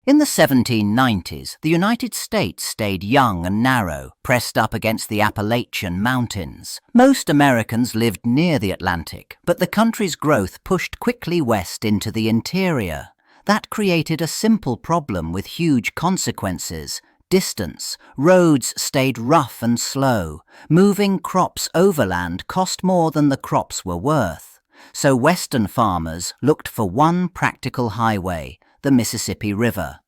In the 1790s, the United States stayed young and narrow, pressed up against the Appalachian Mountains. Most Americans lived near the Atlantic, but the country's growth pushed quickly west into the interior. That created a simple problem with huge consequences. Distance. Roads stayed rough and slow. Moving crops overland cost more than the crops were worth. So Western farmers looked for one practical highway: the Mississippi River.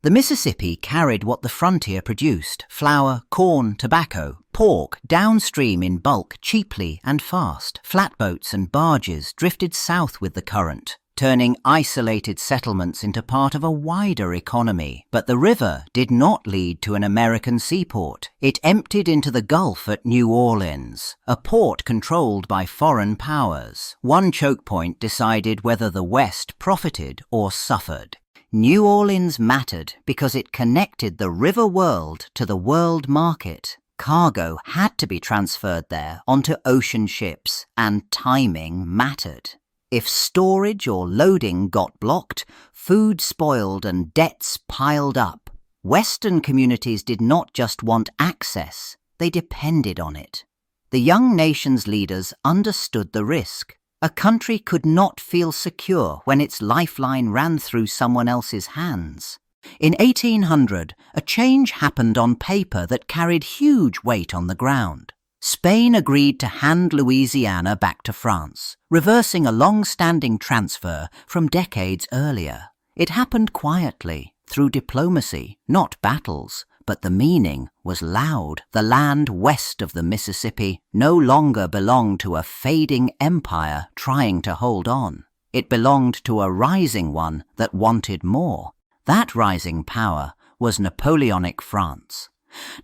The Mississippi carried what the frontier produced: flour, corn, tobacco, pork, downstream in bulk, cheaply and fast. Flatboats and barges drifted south with the current, turning isolated settlements into part of a wider economy. But the river did not lead to an American seaport. It emptied into the Gulf at New Orleans, a port controlled by foreign powers. One choke point decided whether the West profited or suffered. New Orleans mattered because it connected the river world to the world market. Cargo had to be transferred there onto ocean ships, and timing mattered. If storage or loading got blocked, food spoiled and debts piled up. Western communities did not just want access, they depended on it. The young nation's leaders understood the risk. A country could not feel secure when its lifeline ran through someone else's hands. In 1800, a change happened on paper that carried huge weight on the ground. Spain agreed to hand Louisiana back to France, reversing a long-standing transfer from decades earlier. It happened quietly, through diplomacy, not battles, but the meaning was loud. The land west of the Mississippi no longer belonged to a fading empire trying to hold on. It belonged to a rising one that wanted more. That rising power was Napoleonic France.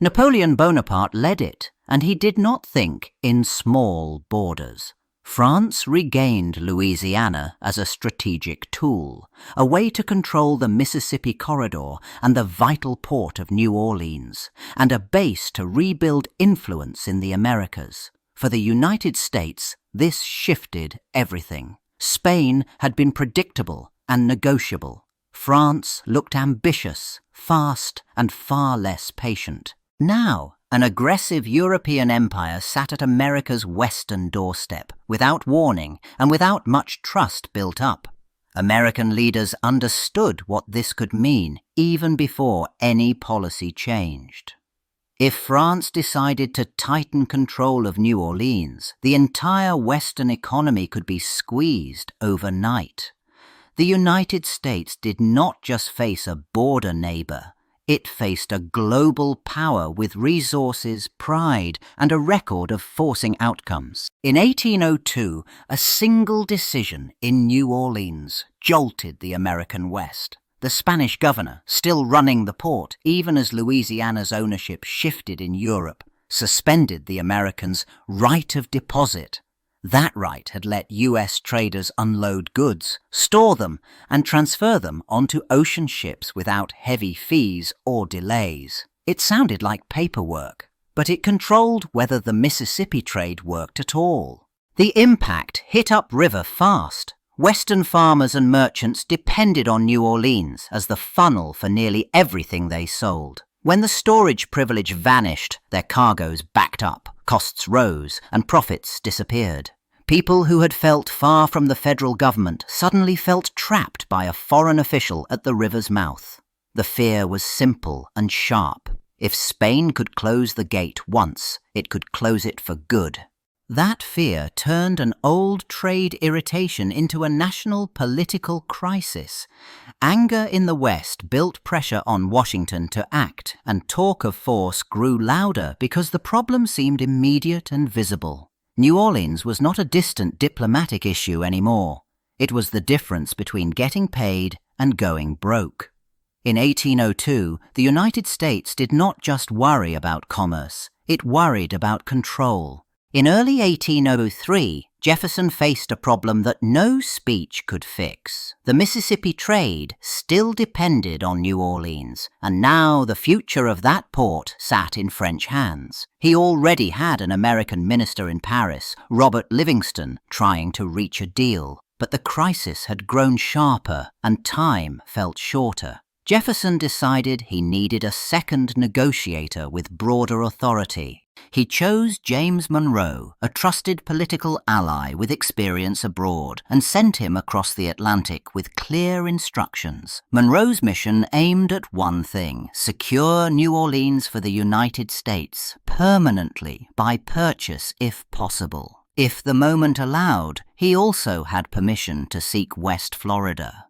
Napoleon Bonaparte led it, and he did not think in small borders. France regained Louisiana as a strategic tool, a way to control the Mississippi corridor and the vital port of New Orleans, and a base to rebuild influence in the Americas. For the United States, this shifted everything. Spain had been predictable and negotiable. France looked ambitious, fast, and far less patient. Now, an aggressive European empire sat at America's western doorstep, without warning and without much trust built up. American leaders understood what this could mean, even before any policy changed. If France decided to tighten control of New Orleans, the entire Western economy could be squeezed overnight. The United States did not just face a border neighbor. It faced a global power with resources, pride, and a record of forcing outcomes. In 1802, a single decision in New Orleans jolted the American West. The Spanish governor, still running the port even as Louisiana's ownership shifted in Europe, suspended the Americans' right of deposit. That right had let U.S. traders unload goods, store them, and transfer them onto ocean ships without heavy fees or delays. It sounded like paperwork, but it controlled whether the Mississippi trade worked at all. The impact hit upriver fast. Western farmers and merchants depended on New Orleans as the funnel for nearly everything they sold. When the storage privilege vanished, their cargoes backed up, costs rose, and profits disappeared. People who had felt far from the federal government suddenly felt trapped by a foreign official at the river's mouth. The fear was simple and sharp. If Spain could close the gate once, it could close it for good. That fear turned an old trade irritation into a national political crisis. Anger in the West built pressure on Washington to act, and talk of force grew louder because the problem seemed immediate and visible. New Orleans was not a distant diplomatic issue anymore. It was the difference between getting paid and going broke. In 1802, the United States did not just worry about commerce, it worried about control. In early 1803, Jefferson faced a problem that no speech could fix. The Mississippi trade still depended on New Orleans, and now the future of that port sat in French hands. He already had an American minister in Paris, Robert Livingston, trying to reach a deal. But the crisis had grown sharper and time felt shorter. Jefferson decided he needed a second negotiator with broader authority. He chose James Monroe, a trusted political ally with experience abroad, and sent him across the Atlantic with clear instructions. Monroe's mission aimed at one thing: secure New Orleans for the United States, permanently, by purchase if possible. If the moment allowed, he also had permission to seek West Florida.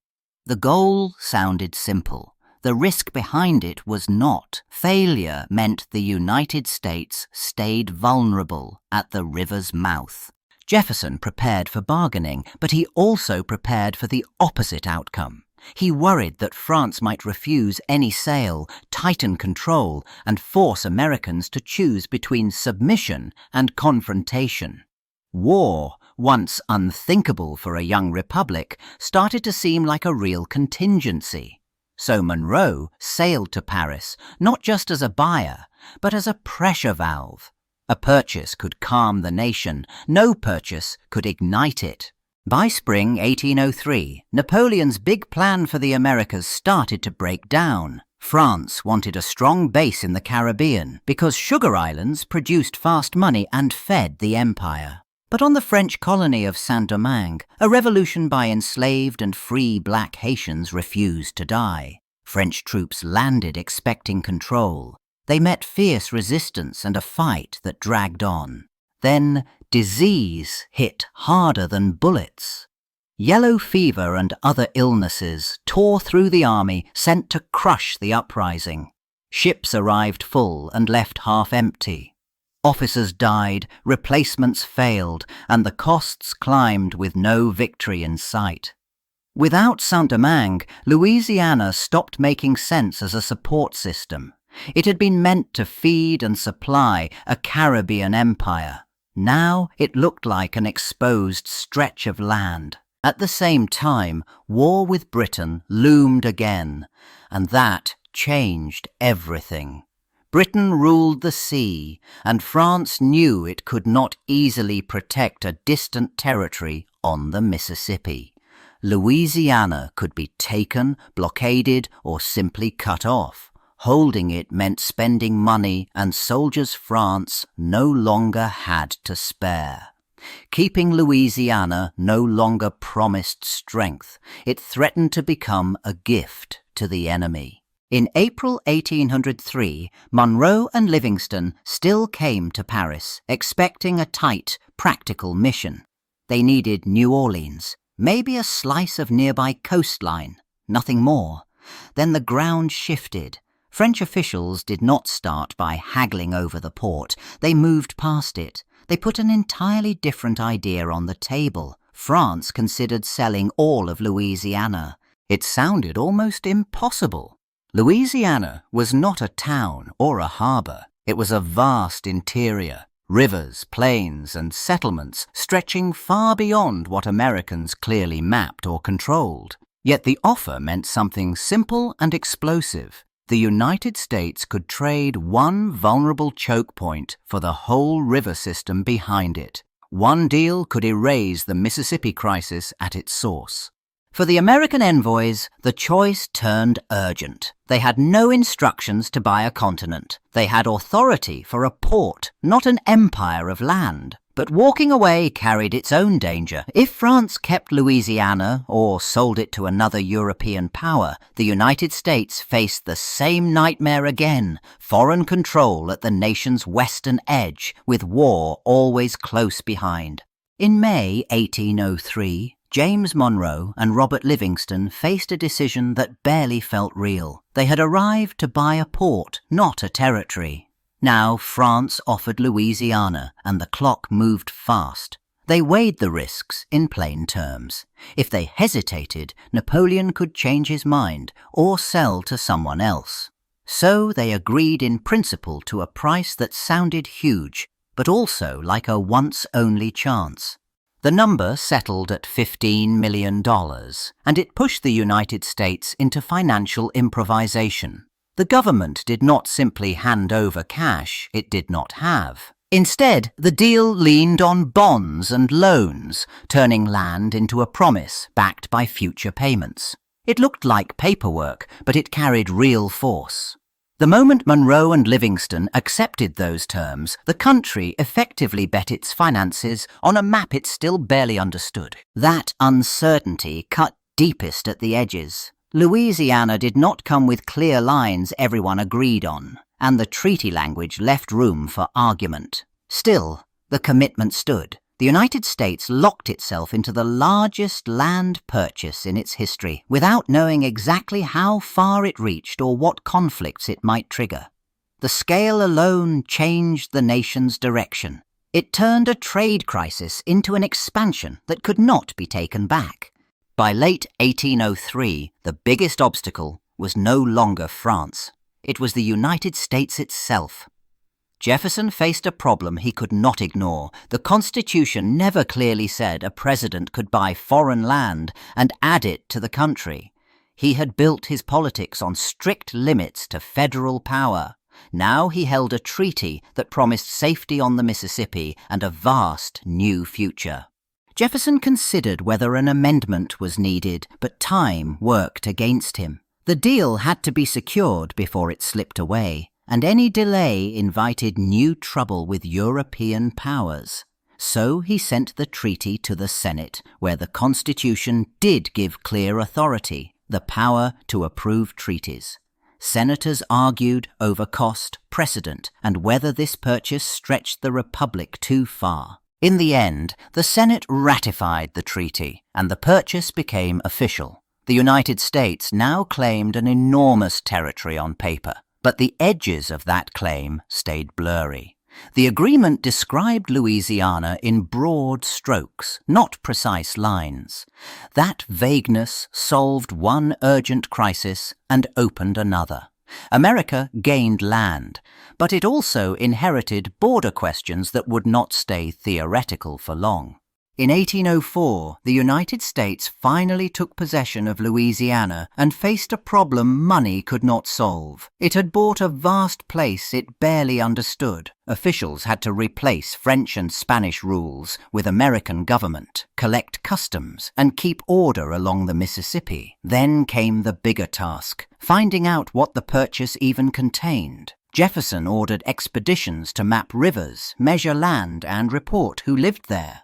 The goal sounded simple. The risk behind it was not. Failure meant the United States stayed vulnerable at the river's mouth. Jefferson prepared for bargaining, but he also prepared for the opposite outcome. He worried that France might refuse any sale, tighten control, and force Americans to choose between submission and confrontation. War, once unthinkable for a young republic, started to seem like a real contingency. So Monroe sailed to Paris, not just as a buyer, but as a pressure valve. A purchase could calm the nation, no purchase could ignite it. By spring 1803, Napoleon's big plan for the Americas started to break down. France wanted a strong base in the Caribbean because sugar islands produced fast money and fed the empire. But on the French colony of Saint-Domingue, a revolution by enslaved and free black Haitians refused to die. French troops landed expecting control. They met fierce resistance and a fight that dragged on. Then disease hit harder than bullets. Yellow fever and other illnesses tore through the army sent to crush the uprising. Ships arrived full and left half empty. Officers died, replacements failed, and the costs climbed with no victory in sight. Without Saint-Domingue, Louisiana stopped making sense as a support system. It had been meant to feed and supply a Caribbean empire. Now it looked like an exposed stretch of land. At the same time, war with Britain loomed again, and that changed everything. Britain ruled the sea, and France knew it could not easily protect a distant territory on the Mississippi. Louisiana could be taken, blockaded, or simply cut off. Holding it meant spending money and soldiers France no longer had to spare. Keeping Louisiana no longer promised strength. It threatened to become a gift to the enemy. In April 1803, Monroe and Livingston still came to Paris, expecting a tight, practical mission. They needed New Orleans, maybe a slice of nearby coastline, nothing more. Then the ground shifted. French officials did not start by haggling over the port. They moved past it. They put an entirely different idea on the table. France considered selling all of Louisiana. It sounded almost impossible. Louisiana was not a town or a harbour. It was a vast interior, rivers, plains, and settlements stretching far beyond what Americans clearly mapped or controlled. Yet the offer meant something simple and explosive. The United States could trade one vulnerable choke point for the whole river system behind it. One deal could erase the Mississippi crisis at its source. For the American envoys, the choice turned urgent. They had no instructions to buy a continent. They had authority for a port, not an empire of land. But walking away carried its own danger. If France kept Louisiana or sold it to another European power, the United States faced the same nightmare again: foreign control at the nation's western edge, with war always close behind. In May 1803, James Monroe and Robert Livingston faced a decision that barely felt real. They had arrived to buy a port, not a territory. Now France offered Louisiana, and the clock moved fast. They weighed the risks in plain terms. If they hesitated, Napoleon could change his mind or sell to someone else. So they agreed in principle to a price that sounded huge, but also like a once-only chance. The number settled at $15 million, and it pushed the United States into financial improvisation. The government did not simply hand over cash it did not have. Instead, the deal leaned on bonds and loans, turning land into a promise backed by future payments. It looked like paperwork, but it carried real force. The moment Monroe and Livingston accepted those terms, the country effectively bet its finances on a map it still barely understood. That uncertainty cut deepest at the edges. Louisiana did not come with clear lines everyone agreed on, and the treaty language left room for argument. Still, the commitment stood. The United States locked itself into the largest land purchase in its history without knowing exactly how far it reached or what conflicts it might trigger. The scale alone changed the nation's direction. It turned a trade crisis into an expansion that could not be taken back. By late 1803, the biggest obstacle was no longer France. It was the United States itself. Jefferson faced a problem he could not ignore. The Constitution never clearly said a president could buy foreign land and add it to the country. He had built his politics on strict limits to federal power. Now he held a treaty that promised safety on the Mississippi and a vast new future. Jefferson considered whether an amendment was needed, but time worked against him. The deal had to be secured before it slipped away, and any delay invited new trouble with European powers. So he sent the treaty to the Senate, where the Constitution did give clear authority, the power to approve treaties. Senators argued over cost, precedent, and whether this purchase stretched the Republic too far. In the end, the Senate ratified the treaty, and the purchase became official. The United States now claimed an enormous territory on paper, but the edges of that claim stayed blurry. The agreement described Louisiana in broad strokes, not precise lines. That vagueness solved one urgent crisis and opened another. America gained land, but it also inherited border questions that would not stay theoretical for long. In 1804, the United States finally took possession of Louisiana and faced a problem money could not solve. It had bought a vast place it barely understood. Officials had to replace French and Spanish rules with American government, collect customs, and keep order along the Mississippi. Then came the bigger task, finding out what the purchase even contained. Jefferson ordered expeditions to map rivers, measure land, and report who lived there.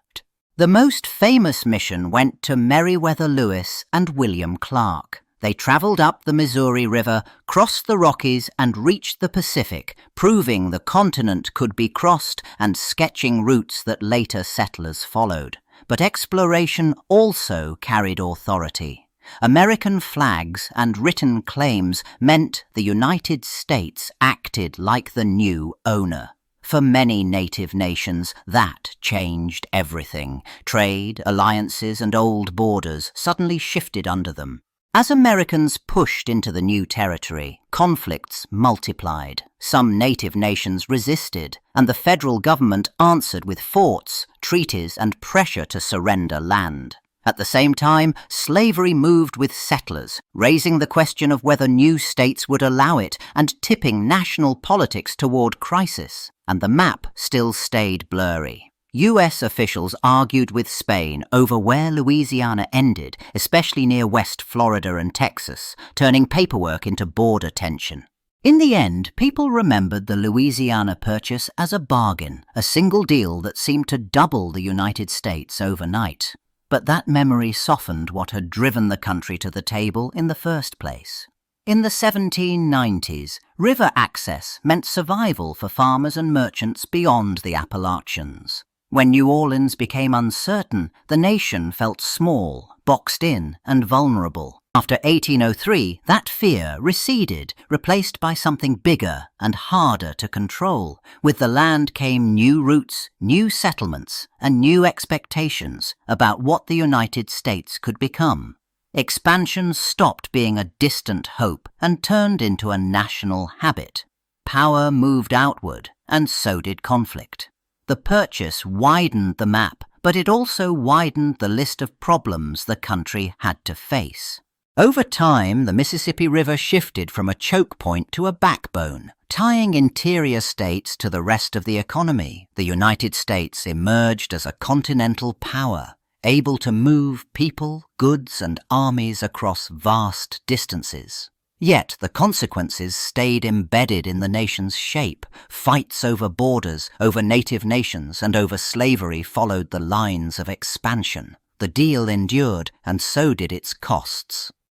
The most famous mission went to Meriwether Lewis and William Clark. They traveled up the Missouri River, crossed the Rockies, and reached the Pacific, proving the continent could be crossed and sketching routes that later settlers followed. But exploration also carried authority. American flags and written claims meant the United States acted like the new owner. For many native nations, that changed everything. Trade, alliances, and old borders suddenly shifted under them. As Americans pushed into the new territory, conflicts multiplied. Some native nations resisted, and the federal government answered with forts, treaties, and pressure to surrender land. At the same time, slavery moved with settlers, raising the question of whether new states would allow it and tipping national politics toward crisis. And the map still stayed blurry. U.S. officials argued with Spain over where Louisiana ended, especially near West Florida and Texas, turning paperwork into border tension. In the end, people remembered the Louisiana Purchase as a bargain, a single deal that seemed to double the United States overnight. But that memory softened what had driven the country to the table in the first place. In the 1790s, river access meant survival for farmers and merchants beyond the Appalachians. When New Orleans became uncertain, the nation felt small, boxed in, and vulnerable. After 1803, that fear receded, replaced by something bigger and harder to control. With the land came new routes, new settlements, and new expectations about what the United States could become. Expansion stopped being a distant hope and turned into a national habit. Power moved outward, and so did conflict. The purchase widened the map, but it also widened the list of problems the country had to face. Over time, the Mississippi River shifted from a choke point to a backbone, tying interior states to the rest of the economy. The United States emerged as a continental power. able to move people, goods and armies across vast distances. Yet the consequences stayed embedded in the nation's shape. Fights over borders, over native nations, and over slavery followed the lines of expansion. The deal endured, and so did its costs.